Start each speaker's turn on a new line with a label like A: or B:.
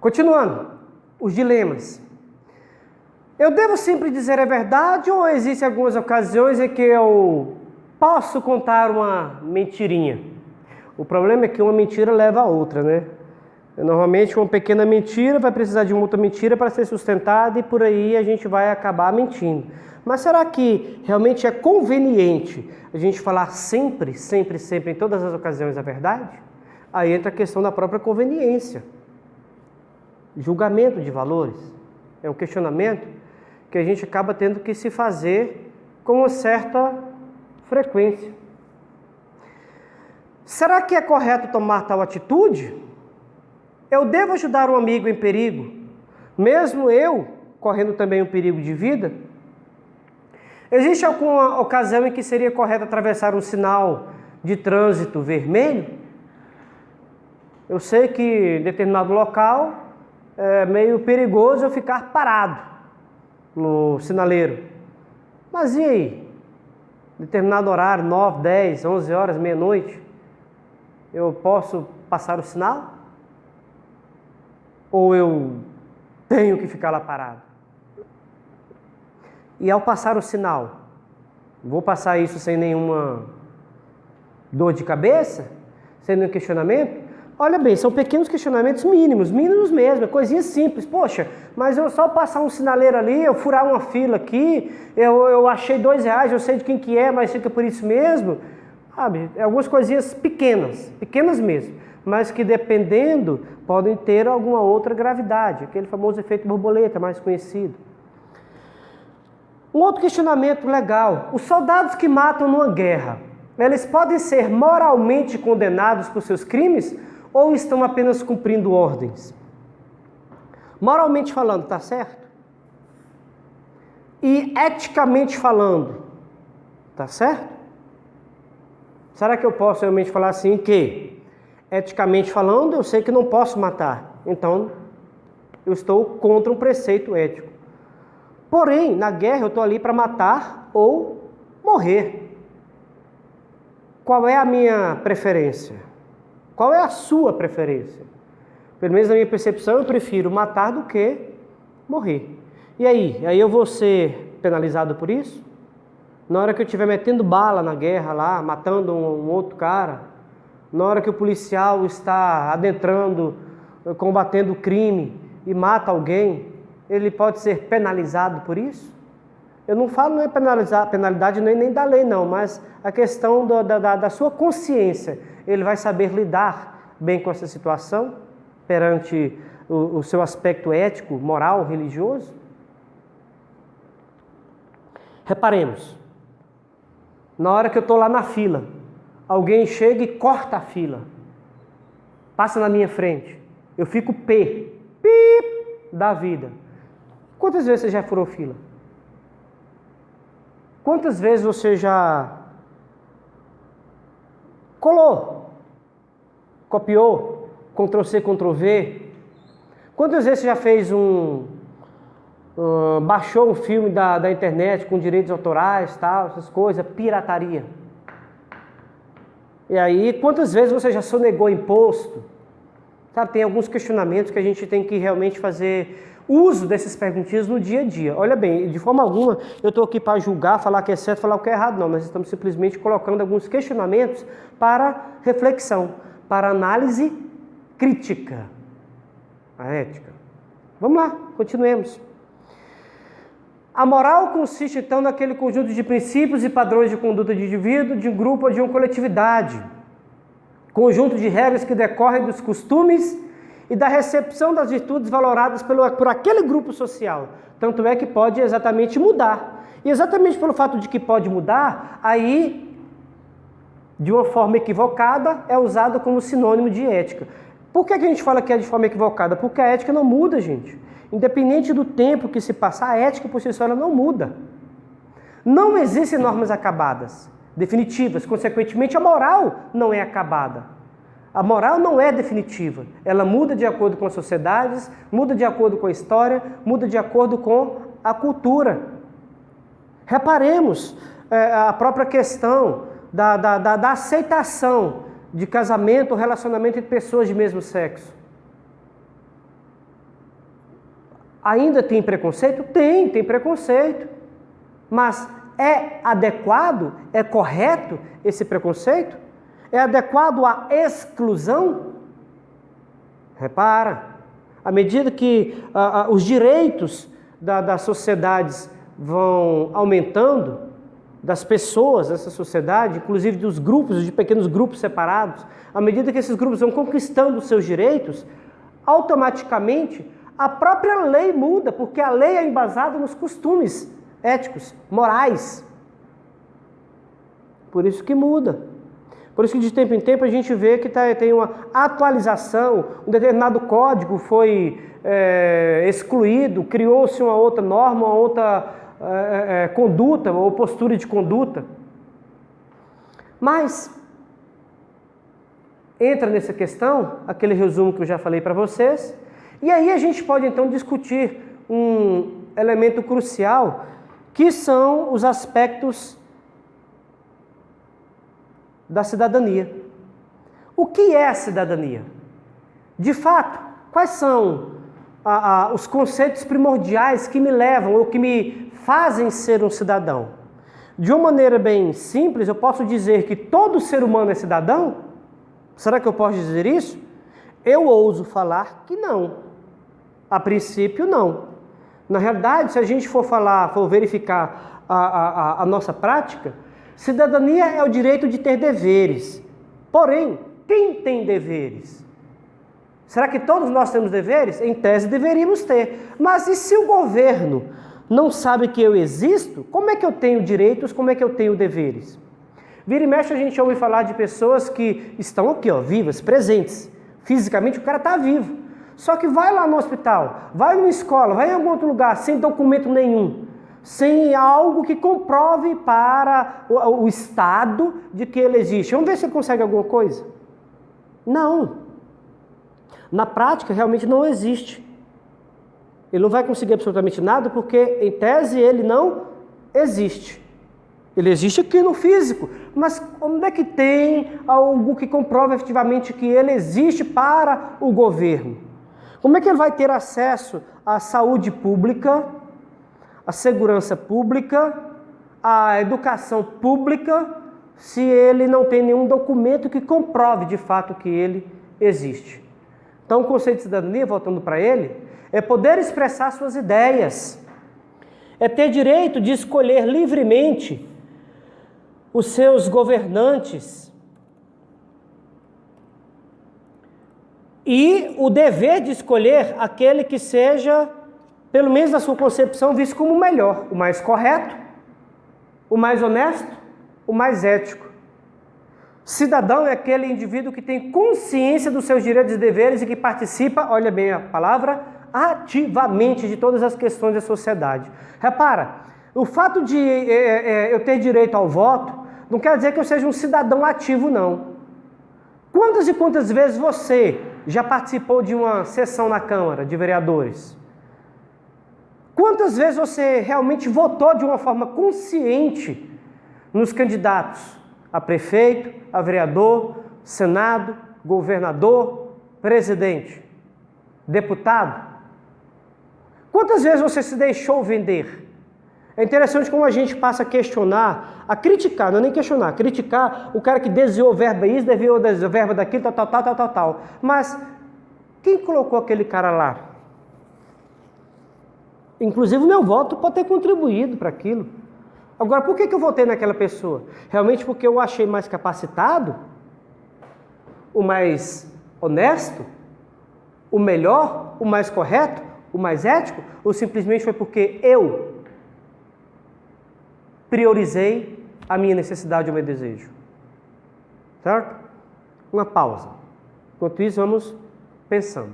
A: Continuando, os dilemas. Eu devo sempre dizer a verdade ou existem algumas ocasiões em que eu posso contar uma mentirinha? O problema é que uma mentira leva a outra, né? Normalmente uma pequena mentira vai precisar de uma outra mentira para ser sustentada e por aí a gente vai acabar mentindo. Mas será que realmente é conveniente a gente falar sempre, sempre, sempre, em todas as ocasiões a verdade? Aí entra a questão da própria conveniência. Julgamento de valores. É um questionamento que a gente acaba tendo que se fazer com uma certa frequência. Será que é correto tomar tal atitude? Eu devo ajudar um amigo em perigo, mesmo eu correndo também um perigo de vida? Existe alguma ocasião em que seria correto atravessar um sinal de trânsito vermelho? Eu sei que em determinado local é meio perigoso eu ficar parado no sinaleiro. Mas e aí? Determinado horário, 9, 10, 11 horas, meia-noite, eu posso passar o sinal? Ou eu tenho que ficar lá parado? E ao passar o sinal, vou passar isso sem nenhuma dor de cabeça? Sem nenhum questionamento? Olha bem, são pequenos questionamentos mínimos mesmo, coisinhas simples. Poxa, mas eu só passar um sinaleiro ali, eu furar uma fila aqui, eu achei R$2, eu sei de quem que é, mas fica por isso mesmo. Sabe, algumas coisinhas pequenas mesmo, mas que dependendo podem ter alguma outra gravidade, aquele famoso efeito borboleta mais conhecido. Um outro questionamento legal: os soldados que matam numa guerra, eles podem ser moralmente condenados por seus crimes ou estão apenas cumprindo ordens? Moralmente falando, está certo? E eticamente falando, está certo? Será que eu posso realmente falar assim que, eticamente falando, eu sei que não posso matar, então eu estou contra um preceito ético. Porém, na guerra eu estou ali para matar ou morrer. Qual é a minha preferência? Qual é a sua preferência? Pelo menos na minha percepção, eu prefiro matar do que morrer. E aí? Aí eu vou ser penalizado por isso? Na hora que eu estiver metendo bala na guerra lá, matando um outro cara, na hora que o policial está adentrando, combatendo o crime e mata alguém, ele pode ser penalizado por isso? Eu não falo não é penalidade nem da lei não, mas a questão da sua consciência. Ele vai saber lidar bem com essa situação perante o seu aspecto ético, moral, religioso? Reparemos, na hora que eu estou lá na fila, alguém chega e corta a fila, passa na minha frente, eu fico pip da vida. Quantas vezes você já furou fila? Quantas vezes você já colou, copiou, Ctrl+C, Ctrl+V? Quantas vezes você já fez baixou um filme da internet com direitos autorais, tal, essas coisas, pirataria? E aí, quantas vezes você já sonegou imposto? Sabe, tem alguns questionamentos que a gente tem que realmente fazer uso desses perguntinhos no dia a dia. Olha bem, de forma alguma eu estou aqui para julgar, falar o que é certo, falar o que é errado, não. Nós estamos simplesmente colocando alguns questionamentos para reflexão, para análise crítica, a ética. Vamos lá, continuemos. A moral consiste então naquele conjunto de princípios e padrões de conduta de indivíduo, de um grupo ou de uma coletividade. Conjunto de regras que decorrem dos costumes e da recepção das virtudes valoradas por aquele grupo social. Tanto é que pode exatamente mudar. E exatamente pelo fato de que pode mudar, aí, de uma forma equivocada, é usado como sinônimo de ética. Por que a gente fala que é de forma equivocada? Porque a ética não muda, gente. Independente do tempo que se passar, a ética por si só ela não muda. Não existem normas acabadas, definitivas. Consequentemente, a moral não é acabada. A moral não é definitiva. Ela muda de acordo com as sociedades, muda de acordo com a história, muda de acordo com a cultura. Reparemos a própria questão da aceitação de casamento ou relacionamento entre pessoas de mesmo sexo. Ainda tem preconceito? Tem preconceito. Mas é adequado, é correto esse preconceito? É adequado à exclusão? Repara, à medida que os direitos das sociedades vão aumentando, das pessoas dessa sociedade, inclusive dos grupos, de pequenos grupos separados, à medida que esses grupos vão conquistando os seus direitos, automaticamente a própria lei muda, porque a lei é embasada nos costumes éticos, morais. Por isso que muda. Por isso que de tempo em tempo a gente vê que tem uma atualização, um determinado código foi excluído, criou-se uma outra norma, uma outra conduta ou postura de conduta. Mas entra nessa questão, aquele resumo que eu já falei para vocês, e aí a gente pode então discutir um elemento crucial, que são os aspectos da cidadania. O que é a cidadania? De fato, quais são os conceitos primordiais que me levam ou que me fazem ser um cidadão? De uma maneira bem simples, eu posso dizer que todo ser humano é cidadão? Será que eu posso dizer isso? Eu ouso falar que não. A princípio, não. Na realidade, se a gente for verificar a nossa prática, cidadania é o direito de ter deveres. Porém, quem tem deveres? Será que todos nós temos deveres? Em tese, deveríamos ter. Mas e se o governo não sabe que eu existo? Como é que eu tenho direitos? Como é que eu tenho deveres? Vira e mexe, a gente ouve falar de pessoas que estão aqui, vivas, presentes. Fisicamente, o cara está vivo. Só que vai lá no hospital, vai numa escola, vai em algum outro lugar, sem documento nenhum. Sem algo que comprove para o Estado de que ele existe. Vamos ver se ele consegue alguma coisa. Não. Na prática, realmente não existe. Ele não vai conseguir absolutamente nada porque, em tese, ele não existe. Ele existe aqui no físico, mas onde é que tem algo que comprove efetivamente que ele existe para o governo? Como é que ele vai ter acesso à saúde pública, à segurança pública, à educação pública, se ele não tem nenhum documento que comprove de fato que ele existe? Então, o conceito de cidadania, voltando para ele, é poder expressar suas ideias, é ter direito de escolher livremente os seus governantes e o dever de escolher aquele que seja, pelo menos na sua concepção, visto como o melhor, o mais correto, o mais honesto, o mais ético. Cidadão é aquele indivíduo que tem consciência dos seus direitos e deveres e que participa, olha bem a palavra, ativamente de todas as questões da sociedade. Repara, o fato de eu ter direito ao voto não quer dizer que eu seja um cidadão ativo, não. Quantas e quantas vezes você já participou de uma sessão na Câmara de Vereadores? Quantas vezes você realmente votou de uma forma consciente nos candidatos a prefeito, a vereador, senado, governador, presidente, deputado? Quantas vezes você se deixou vender? É interessante como a gente passa a questionar, a criticar, não é nem questionar, criticar o cara que desviou verba isso, desviou verba daquilo, tal. Mas quem colocou aquele cara lá? Inclusive o meu voto pode ter contribuído para aquilo. Agora, por que eu votei naquela pessoa? Realmente porque eu achei mais capacitado? O mais honesto? O melhor? O mais correto? O mais ético? Ou simplesmente foi porque eu priorizei a minha necessidade e o meu desejo? Certo? Uma pausa. Enquanto isso, vamos pensando.